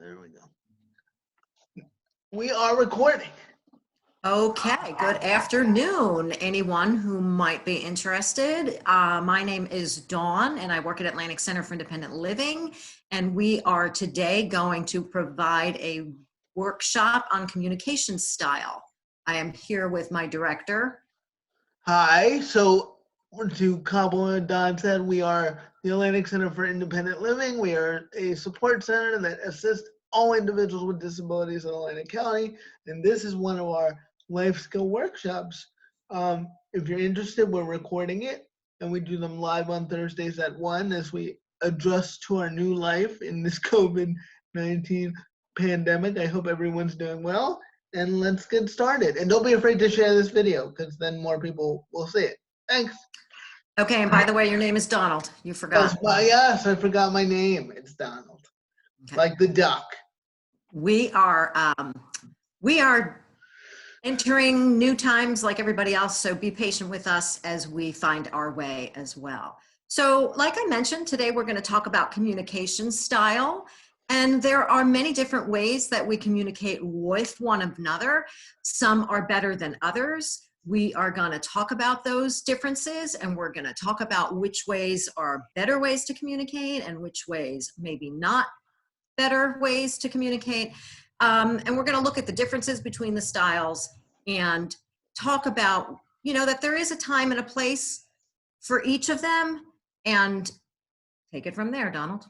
There we go. We are recording. Okay, good afternoon, anyone who might be interested. My name is Dawn, and I work at Atlantic Center for Independent Living, and we are today going to provide a workshop on communication style. I am here with my director. Hi. So, to compliment Don said, we are the Atlantic Center for Independent Living. We are a support center that assists all individuals with disabilities in Atlantic County, and this is one of our life skill workshops. If you're interested, we're recording it, and we do them live on Thursdays at 1 as we adjust to our new life in this COVID-19 pandemic. I hope everyone's doing well, and let's get started. And don't be afraid to share this video because then more people will see it. Thanks. Okay, and by the way, your name is Donald. You forgot. Yes, I forgot my name. It's Donald, Okay. like the duck. We are entering new times like everybody else, so be patient with us as we find our way as well. So like I mentioned, today we're going to talk about communication style, and there are many different ways that we communicate with one another. Some are better than others. We are going to talk about those differences, and we're going to talk about which ways are better ways to communicate and which ways maybe not better ways to communicate. And we're going to look at the differences between the styles and talk about, that there is a time and a place for each of them, and take it from there, Donald.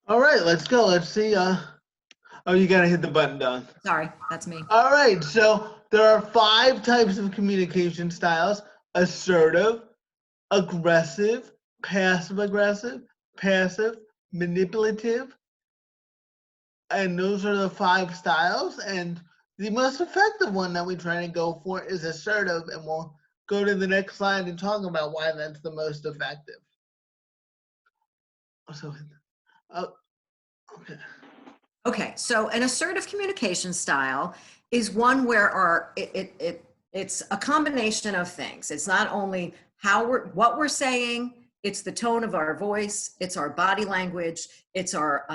All right, let's go. Let's see. Oh, you got to hit the button, Don. Sorry, that's me. All right, so there are 5 types of communication styles: assertive, aggressive, passive-aggressive, passive, manipulative. And those are the 5 styles. And the most effective one that we try to go for is assertive. And we'll go to the next slide and talk about why that's the most effective. So, okay. Okay, so an assertive communication style is one where it's a combination of things. It's not only what we're saying, it's the tone of our voice, it's our body language, it's our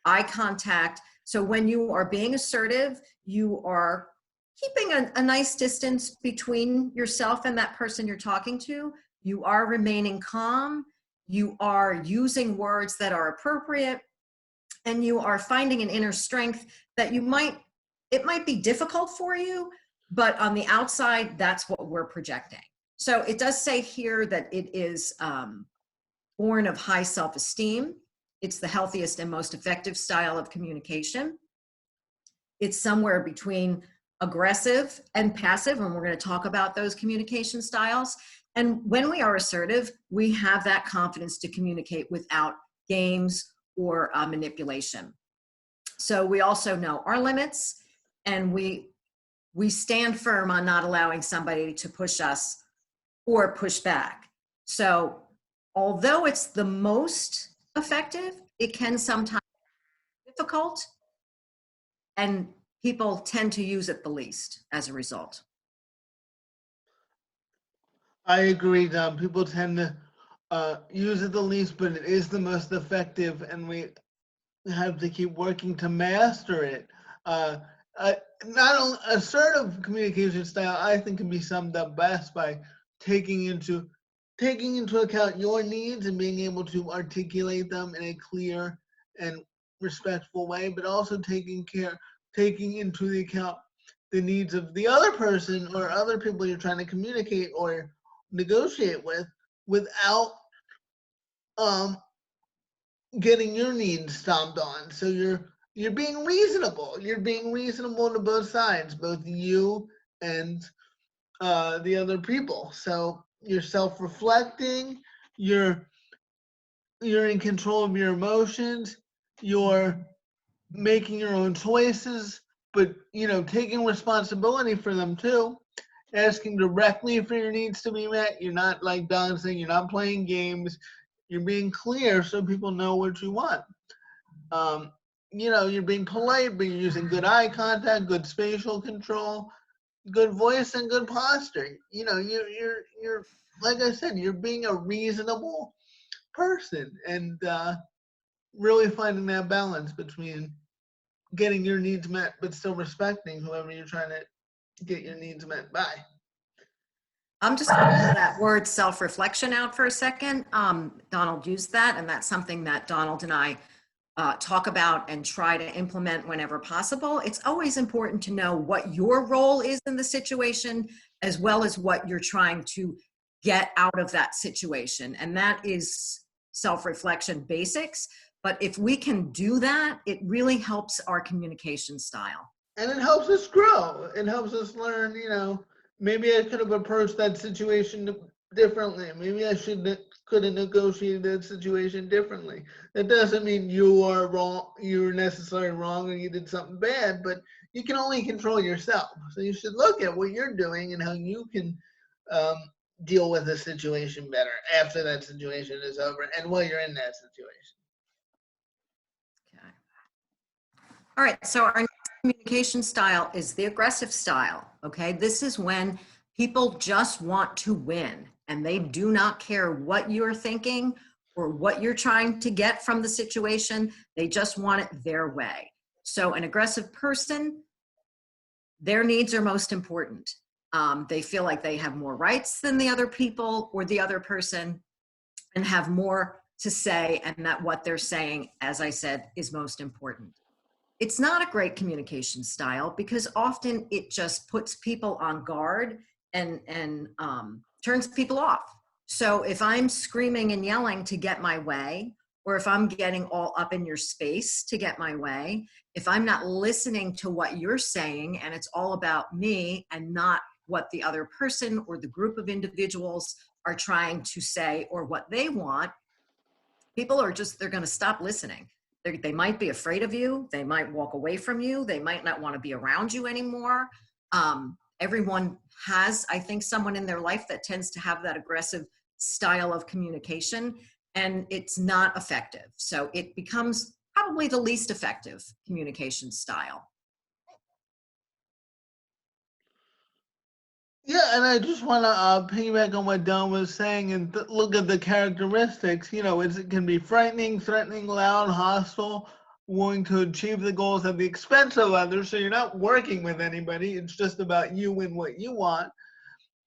eye contact. So when you are being assertive, you are keeping a nice distance between yourself and that person you're talking to. You are remaining calm. You are using words that are appropriate, and you are finding an inner strength that it might be difficult for you, but on the outside, that's what we're projecting. So it does say here that it is born of high self-esteem. It's the healthiest and most effective style of communication. It's somewhere between aggressive and passive, and we're going to talk about those communication styles. And when we are assertive, we have that confidence to communicate without games or manipulation. So we also know our limits, and we stand firm on not allowing somebody to push us or push back. So although it's the most effective, it can sometimes be difficult, and people tend to use it the least as a result. I agree, Don. People tend to use it the least, but it is the most effective, and we have to keep working to master it. Not only assertive communication style, I think, can be summed up best by taking into account your needs and being able to articulate them in a clear and respectful way, but also taking into account the needs of the other person or other people you're trying to communicate or negotiate with, without getting your needs stomped on. So you're being reasonable. You're being reasonable to both sides, both you and the other people. So you're self-reflecting. You're in control of your emotions. You're making your own choices, but taking responsibility for them too. Asking directly for your needs to be met. You're not, like Don saying, you're not playing games. You're being clear so people know what you want. You're being polite, but you're using good eye contact, good spatial control, good voice, and good posture. You're like I said, you're being a reasonable person, and really finding that balance between getting your needs met, but still respecting whoever you're trying to get your needs met by. I'm just going to pull that word self-reflection out for a second. Donald used that, and that's something that Donald and I talk about and try to implement whenever possible. It's always important to know what your role is in the situation, as well as what you're trying to get out of that situation. And that is self-reflection basics. But if we can do that, it really helps our communication style. And it helps us grow. It helps us learn, maybe I could have approached that situation differently. Maybe I could have negotiated that situation differently. That doesn't mean you are wrong, you're necessarily wrong, or you did something bad, but you can only control yourself. So you should look at what you're doing and how you can deal with the situation better after that situation is over and while you're in that situation. Okay. All right, so our next communication style is the aggressive style, okay? This is when people just want to win and they do not care what you're thinking or what you're trying to get from the situation. They just want it their way. So an aggressive person, their needs are most important. They feel like they have more rights than the other people or the other person and have more to say, and that what they're saying, as I said, is most important. It's not a great communication style because often it just puts people on guard and turns people off. So if I'm screaming and yelling to get my way, or if I'm getting all up in your space to get my way, if I'm not listening to what you're saying and it's all about me and not what the other person or the group of individuals are trying to say or what they want, people are just, they're going to stop listening. They might be afraid of you. They might walk away from you. They might not want to be around you anymore. Everyone has, I think, someone in their life that tends to have that aggressive style of communication, and it's not effective. So it becomes probably the least effective communication style. Yeah, and I just want to piggyback on what Don was saying and look at the characteristics. It can be frightening, threatening, loud, hostile, willing to achieve the goals at the expense of others. So you're not working with anybody. It's just about you and what you want.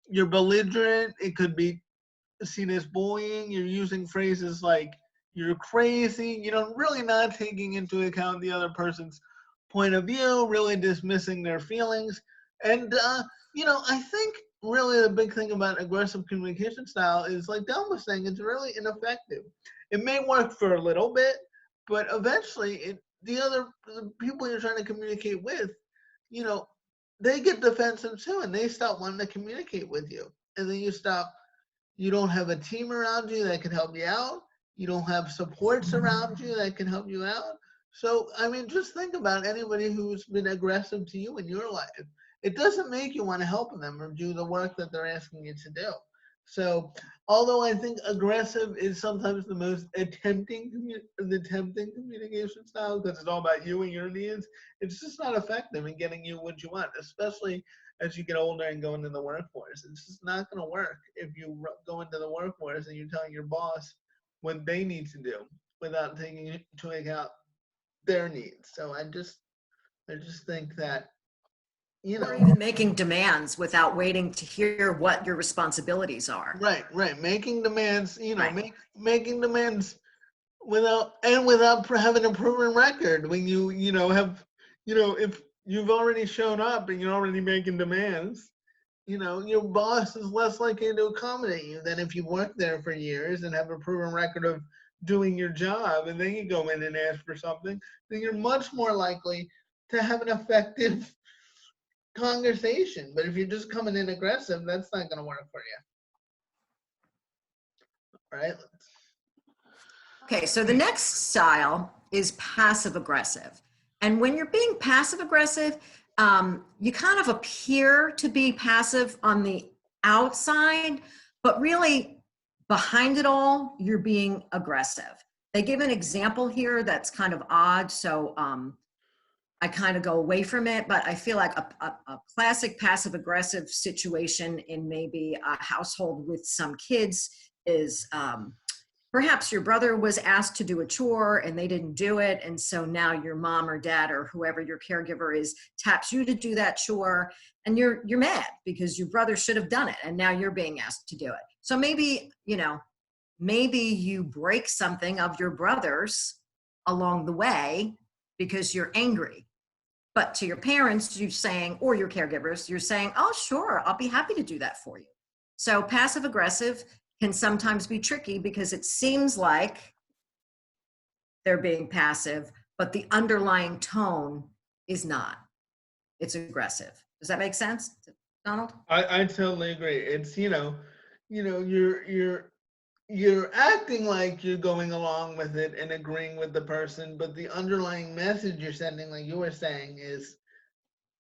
You're belligerent. It could be seen as bullying. You're using phrases like "you're crazy." Really not taking into account the other person's point of view, really dismissing their feelings. And, I think really the big thing about aggressive communication style is, like Don was saying, it's really ineffective. It may work for a little bit, but eventually the people you're trying to communicate with, they get defensive too, and they stop wanting to communicate with you. And then you don't have a team around you that can help you out. You don't have supports around you that can help you out. So, just think about anybody who's been aggressive to you in your life. It doesn't make you want to help them or do the work that they're asking you to do. So, although I think aggressive is sometimes the most tempting communication style because it's all about you and your needs, it's just not effective in getting you what you want, especially as you get older and go into the workforce. It's just not going to work if you go into the workforce and you're telling your boss what they need to do without taking into account their needs. So I just think that, Or even making demands without waiting to hear what your responsibilities are. right, making demands, Right. making demands without having a proven record when have, if you've already shown up and you're already making demands, your boss is less likely to accommodate you than if you work there for years and have a proven record of doing your job, and then you go in and ask for something, then you're much more likely to have an effective conversation. But if you're just coming in aggressive, that's not going to work for you, right? Okay, so the next style is passive aggressive. And when you're being passive aggressive, you kind of appear to be passive on the outside, but really behind it all, you're being aggressive. They give an example here that's kind of odd, so I kind of go away from it, but I feel like a classic passive aggressive situation in maybe a household with some kids is perhaps your brother was asked to do a chore and they didn't do it. And so now your mom or dad or whoever your caregiver is taps you to do that chore, and you're mad because your brother should have done it and now you're being asked to do it. So maybe, maybe you break something of your brother's along the way because you're angry. But to your parents, you're saying, or your caregivers, you're saying, oh, sure, I'll be happy to do that for you. So passive aggressive can sometimes be tricky because it seems like they're being passive, but the underlying tone is not. It's aggressive. Does that make sense, Donald? I totally agree. It's you're acting like you're going along with it and agreeing with the person, but the underlying message you're sending, like you were saying, is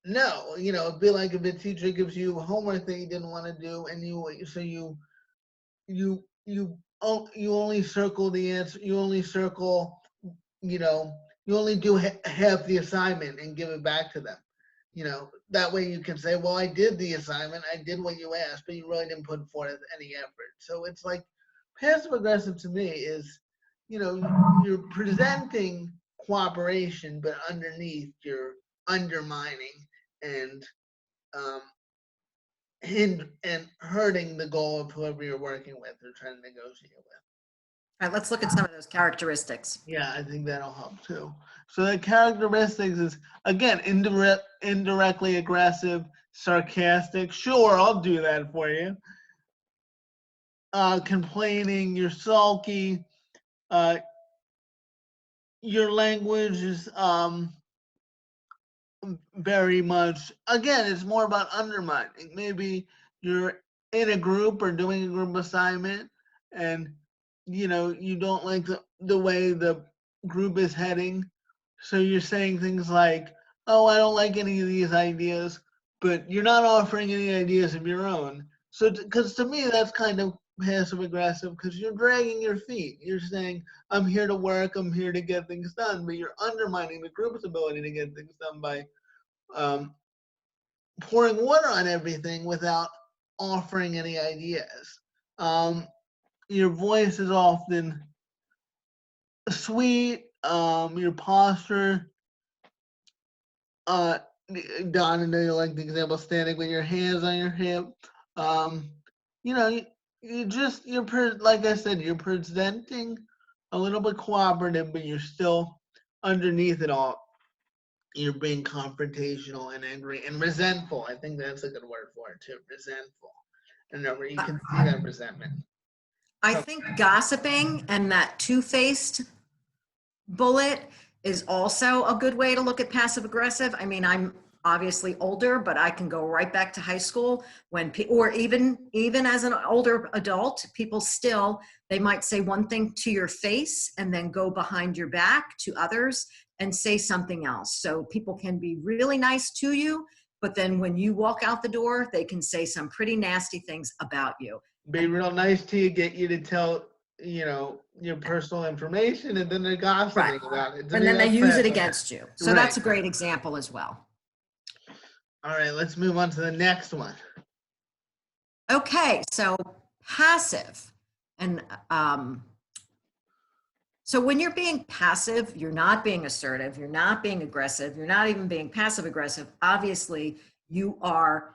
no. It'd be like if a teacher gives you homework that you didn't want to do, and you only circle the answer. You only do half the assignment and give it back to them. That way you can say, well, I did the assignment, I did what you asked, but you really didn't put forth any effort. So it's like passive aggressive to me is, you're presenting cooperation, but underneath you're undermining and and hurting the goal of whoever you're working with or trying to negotiate with. All right, let's look at some of those characteristics. Yeah, I think that'll help too. So the characteristics is, again, indirectly aggressive, sarcastic. Sure, I'll do that for you. Complaining, you're sulky. Your language is very much, again, it's more about undermining. Maybe you're in a group or doing a group assignment, and you don't like the way the group is heading, so you're saying things like, oh, I don't like any of these ideas, but you're not offering any ideas of your own. So because to me that's kind of passive aggressive, because you're dragging your feet. You're saying, I'm here to work, I'm here to get things done, but you're undermining the group's ability to get things done by pouring water on everything without offering any ideas. Your voice is often sweet. Your posture, Don, I know you like the example standing with your hands on your hip. Um, like I said, you're presenting a little bit cooperative, but you're still underneath it all. You're being confrontational and angry and resentful. I think that's a good word for it too, resentful. And you can see that resentment. I think gossiping and that two-faced bullet is also a good way to look at passive aggressive. I mean, I'm obviously older, but I can go right back to high school or even as an older adult, people still, they might say one thing to your face and then go behind your back to others and say something else. So people can be really nice to you, but then when you walk out the door, they can say some pretty nasty things about you. Be real nice to you, get you to tell your personal information, and then they're gossiping about it. And then they use it against you. So that's a great example as well. All right, let's move on to the next one. Okay, so passive. And so when you're being passive, you're not being assertive, you're not being aggressive, you're not even being passive aggressive. Obviously, you are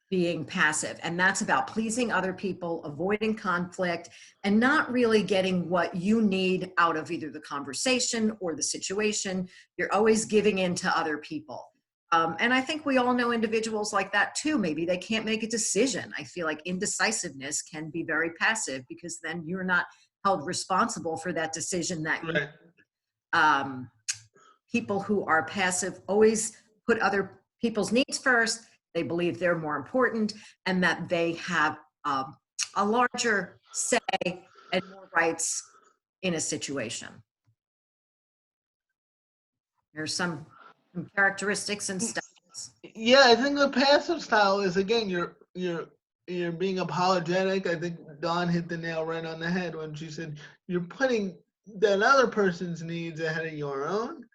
being passive, and that's about pleasing other people, avoiding conflict, and not really getting what you need out of either the conversation or the situation. You're always giving in to other people. And I think we all know individuals like that too. Maybe they can't make a decision. I feel like indecisiveness can be very passive because then you're not held responsible for that decision that you make. People who are passive always put other people's needs first. They believe they're more important and that they have a larger say and more rights in a situation. There's some characteristics and styles. Yeah, I think the passive style is, again, you're being apologetic. I think Dawn hit the nail right on the head when she said you're putting that other person's needs ahead of your own.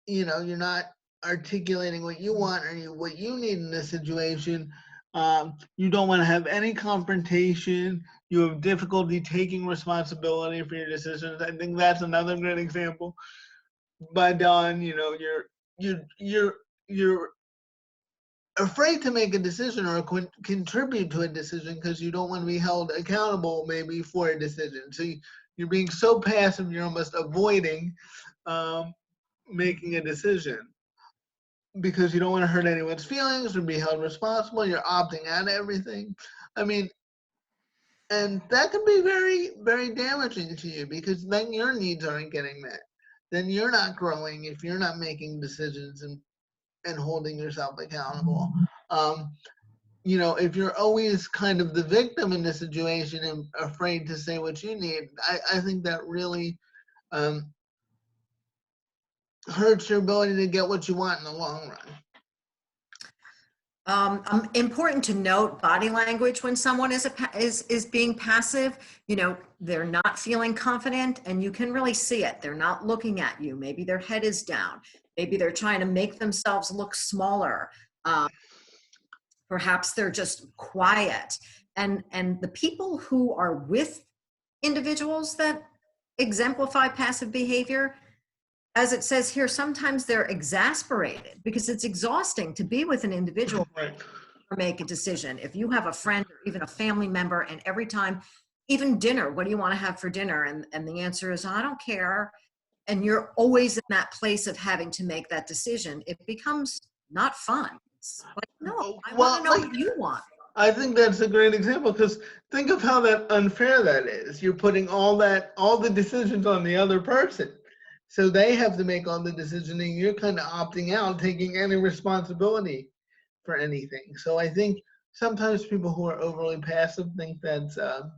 You're not articulating what you want or what you need in a situation, You don't want to have any confrontation. You have difficulty taking responsibility for your decisions. I think that's another great example. By Don, you know, you're afraid to make a decision or contribute to a decision because you don't want to be held accountable maybe for a decision. So you're being so passive, you're almost avoiding um, making a decision because you don't want to hurt anyone's feelings or be held responsible. You're opting out of everything. I mean, and that can be very, very damaging to you because then your needs aren't getting met. Then you're not growing if you're not making decisions and holding yourself accountable. Um, you know, if you're always kind of the victim in the situation and afraid to say what you need, I think that really um, hurts your ability to get what you want in the long run. Important to note body language when someone is being passive. You know, they're not feeling confident, and you can really see it. They're not looking at you. Maybe their head is down. Maybe they're trying to make themselves look smaller. Perhaps they're just quiet. And the people who are with individuals that exemplify passive behavior, as it says here, sometimes they're exasperated because it's exhausting to be with an individual Right. or make a decision. If you have a friend or even a family member, and every time, even dinner, what do you want to have for dinner? And the answer is, I don't care. And you're always in that place of having to make that decision. It becomes not fun. It's like, no, I want to Well, know what you want. I think that's a great example because think of how that unfair that is. You're putting all the decisions on the other person. So they have to make all the decisioning. You're kind of opting out, taking any responsibility for anything. So I think sometimes people who are overly passive think that's a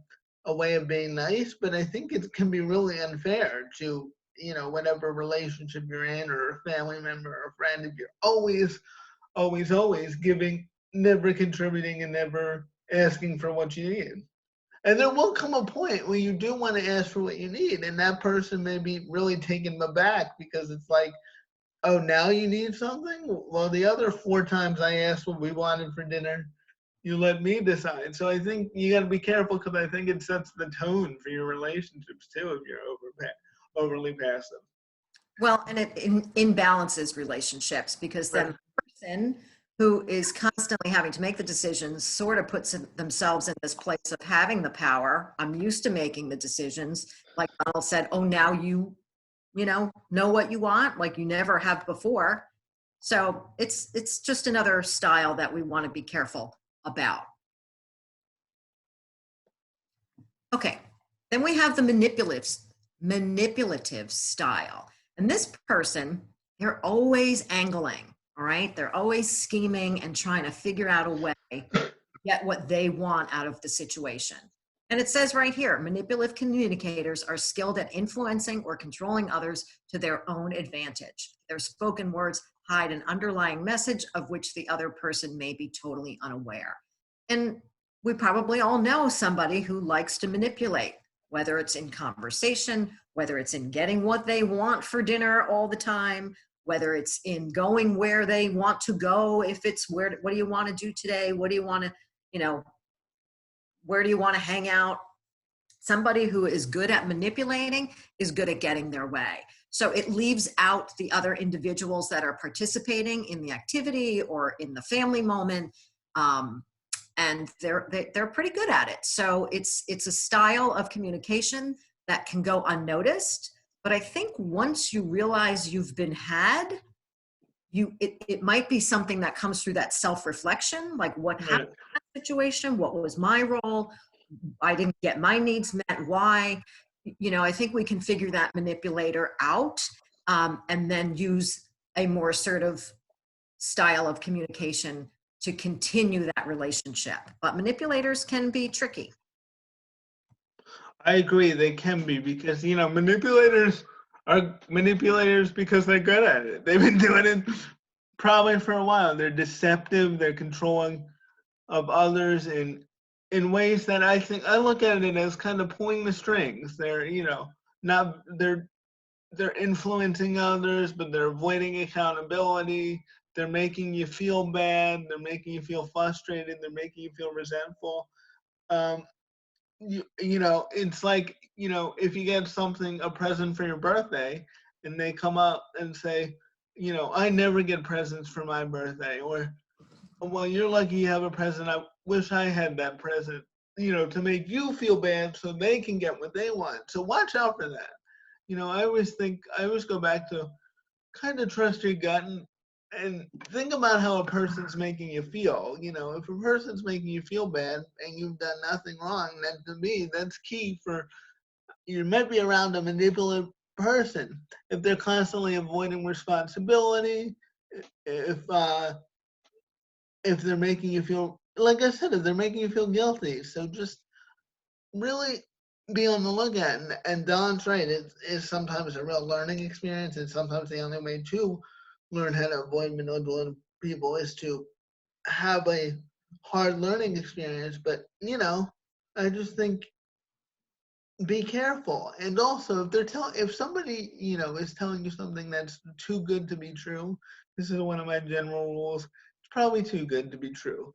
way of being nice, but I think it can be really unfair to, you know, whatever relationship you're in or a family member or a friend, if you're always giving, never contributing, and never asking for what you need. And there will come a point where you do want to ask for what you need, and that person may be really taken aback because it's like, oh, now you need something? Well, the other 4 times I asked what we wanted for dinner, you let me decide. So I think you got to be careful because I think it sets the tone for your relationships too if you're overly passive. Well, and it imbalances relationships because then Right. the person who is constantly having to make the decisions sort of puts themselves in this place of having the power. I'm used to making the decisions. Like Donald said, oh, now you know what you want like you never have before. So it's just another style that we want to be careful about. Okay, then we have the manipulative style. And this person, they're always angling, all right? They're always scheming and trying to figure out a way to get what they want out of the situation. And it says right here, manipulative communicators are skilled at influencing or controlling others to their own advantage. Their spoken words hide an underlying message of which the other person may be totally unaware. And we probably all know somebody who likes to manipulate, whether it's in conversation, whether it's in getting what they want for dinner all the time, whether it's in going where they want to go. If it's what do you want to do today? What do you want to, where do you want to hang out? Somebody who is good at manipulating is good at getting their way. So it leaves out the other individuals that are participating in the activity or in the family moment. And they're pretty good at it. So it's a style of communication that can go unnoticed. But I think once you realize you've been had, it might be something that comes through that self-reflection, like what happened in that situation, what was my role, I didn't get my needs met, why? I think we can figure that manipulator out, and then use a more assertive style of communication to continue that relationship. But manipulators can be tricky. I agree, they can be because manipulators are manipulators because they're good at it. They've been doing it probably for a while. They're deceptive, they're controlling of others in ways that I think I look at it as kind of pulling the strings. They're not they're influencing others, but they're avoiding accountability. they're making you feel bad, they're making you feel frustrated, they're making you feel resentful. Um, you know, it's like, you know, if you get something, a present for your birthday, and they come up and say, you know, I never get presents for my birthday, or, well, you're lucky you have a present. I wish I had that present, you know, to make you feel bad so they can get what they want. So watch out for that. You know, I always go back to kind of trust your gut and think about how a person's making you feel. You know, if a person's making you feel bad and you've done nothing wrong, then to me, that's key for, you might be around a manipulative person. If they're constantly avoiding responsibility, if uh, if they're making you feel, like I said, if they're making you feel guilty. So just really be on the lookout. And Don's right. It's sometimes a real learning experience, and sometimes the only way to learn how to avoid manipulative people is to have a hard learning experience. But, you know, I just think be careful. And also, if somebody, you know, is telling you something that's too good to be true, this is one of my general rules. It's probably too good to be true.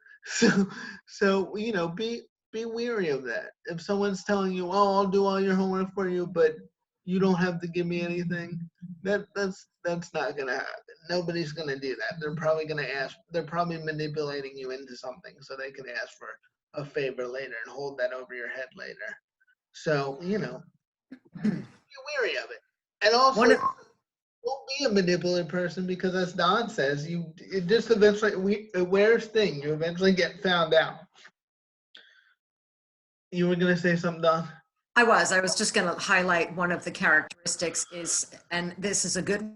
So you know, be weary of that. If someone's telling you, "Oh, I'll do all your homework for you," but you don't have to give me anything, that's not gonna happen. Nobody's gonna do that. They're probably gonna ask. They're probably manipulating you into something so they can ask for a favor later and hold that over your head later. So, you know, be wary of it. And also, One of, don't be a manipulative person, because, as Don says, it just eventually, a worst thing, you eventually get found out. You were going to say something, Don? I was just going to highlight one of the characteristics is, and this is a good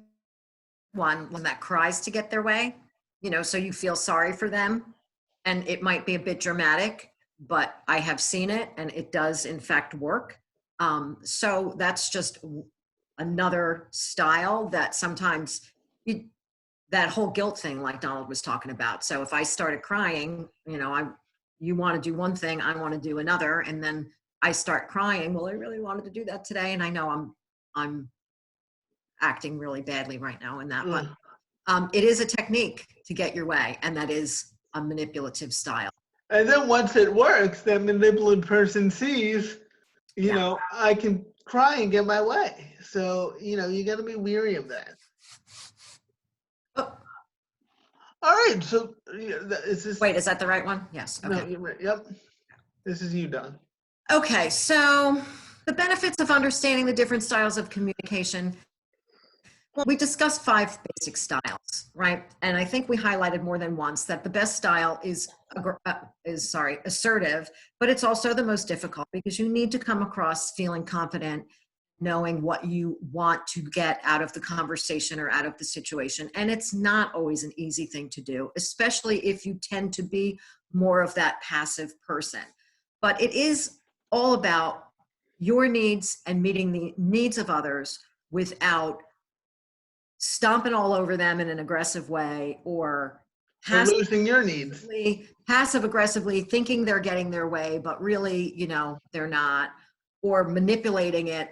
one that cries to get their way, you know, so you feel sorry for them. And it might be a bit dramatic, but I have seen it and it does in fact work. So that's just another style that sometimes that whole guilt thing like Donald was talking about. So if I started crying, you know, you want to do one thing, I want to do another, and then I start crying, well, I really wanted to do that today, and I know I'm acting really badly right now in that. But Mm. it is a technique to get your way, and that is a manipulative style. And then once it works, that manipulative person sees, you Yeah. know, I can cry and get my way. So, you know, you got to be weary of that. Oh, All right. So, is this, wait, is that the right one? Yes. no, Okay. you're right. Yep. This is you, Don. Okay. So the benefits of understanding the different styles of communication. Well, we discussed 5 basic styles, right? And I think we highlighted more than once that the best style is assertive, but it's also the most difficult because you need to come across feeling confident, knowing what you want to get out of the conversation or out of the situation. And it's not always an easy thing to do, especially if you tend to be more of that passive person. But it is all about your needs and meeting the needs of others without stomping all over them in an aggressive way or Or losing your needs. passive aggressively thinking they're getting their way, but really, you know, they're not, or manipulating it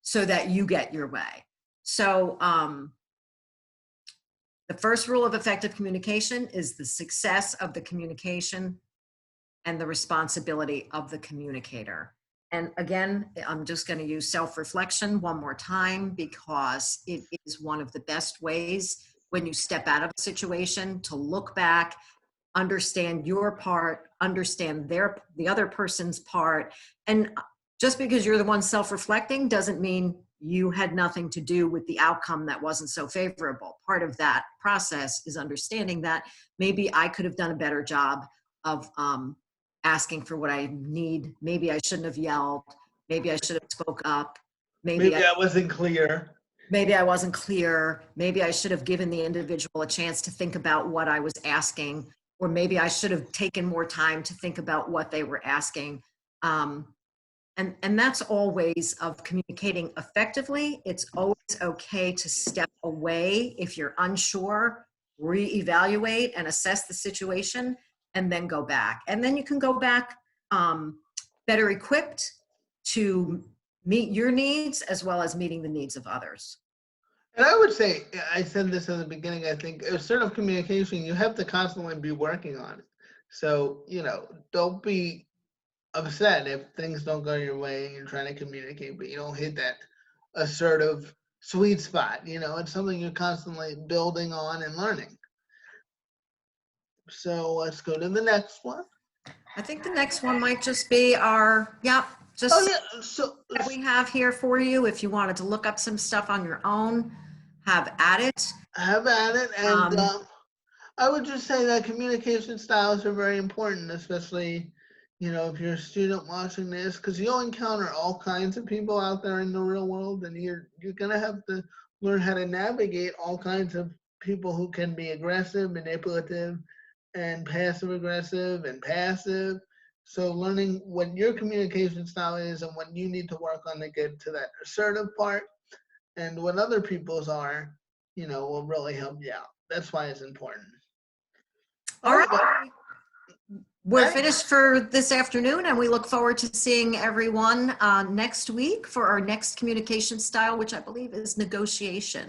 so that you get your way. So the first rule of effective communication is the success of the communication and the responsibility of the communicator. And again, I'm just going to use self-reflection one more time because it is one of the best ways when you step out of a situation to look back, understand your part, understand the other person's part. And just because you're the one self-reflecting doesn't mean you had nothing to do with the outcome that wasn't so favorable. Part of that process is understanding that maybe I could have done a better job of asking for what I need. Maybe I shouldn't have yelled. Maybe I should have spoke up. Maybe I wasn't clear. Maybe I wasn't clear. Maybe I should have given the individual a chance to think about what I was asking, or maybe I should have taken more time to think about what they were asking. And that's all ways of communicating effectively. It's always okay to step away if you're unsure, reevaluate and assess the situation, and then go back. And then you can go back better equipped to meet your needs as well as meeting the needs of others. And I would say, I said this in the beginning, I think assertive communication, you have to constantly be working on it. So, don't be upset if things don't go your way and you're trying to communicate, but you don't hit that assertive sweet spot. It's something you're constantly building on and learning. So let's go to the next one. I think the next one might just be our, Oh just yeah, so that we have here for you. If you wanted to look up some stuff on your own, have at it. have at it. And Um, I would just say that communication styles are very important, especially, if you're a student watching this, because you'll encounter all kinds of people out there in the real world, and you're gonna have to learn how to navigate all kinds of people who can be aggressive, manipulative, and passive aggressive and passive. So learning what your communication style is and what you need to work on to get to that assertive part and what other people's are, will really help you out. That's why it's important. all All right. right. We're finished for this afternoon, and we look forward to seeing everyone next week for our next communication style, which I believe is negotiation.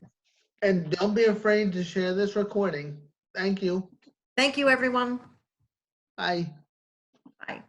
And don't be afraid to share this recording. Thank you. Thank you, everyone. Bye. Bye.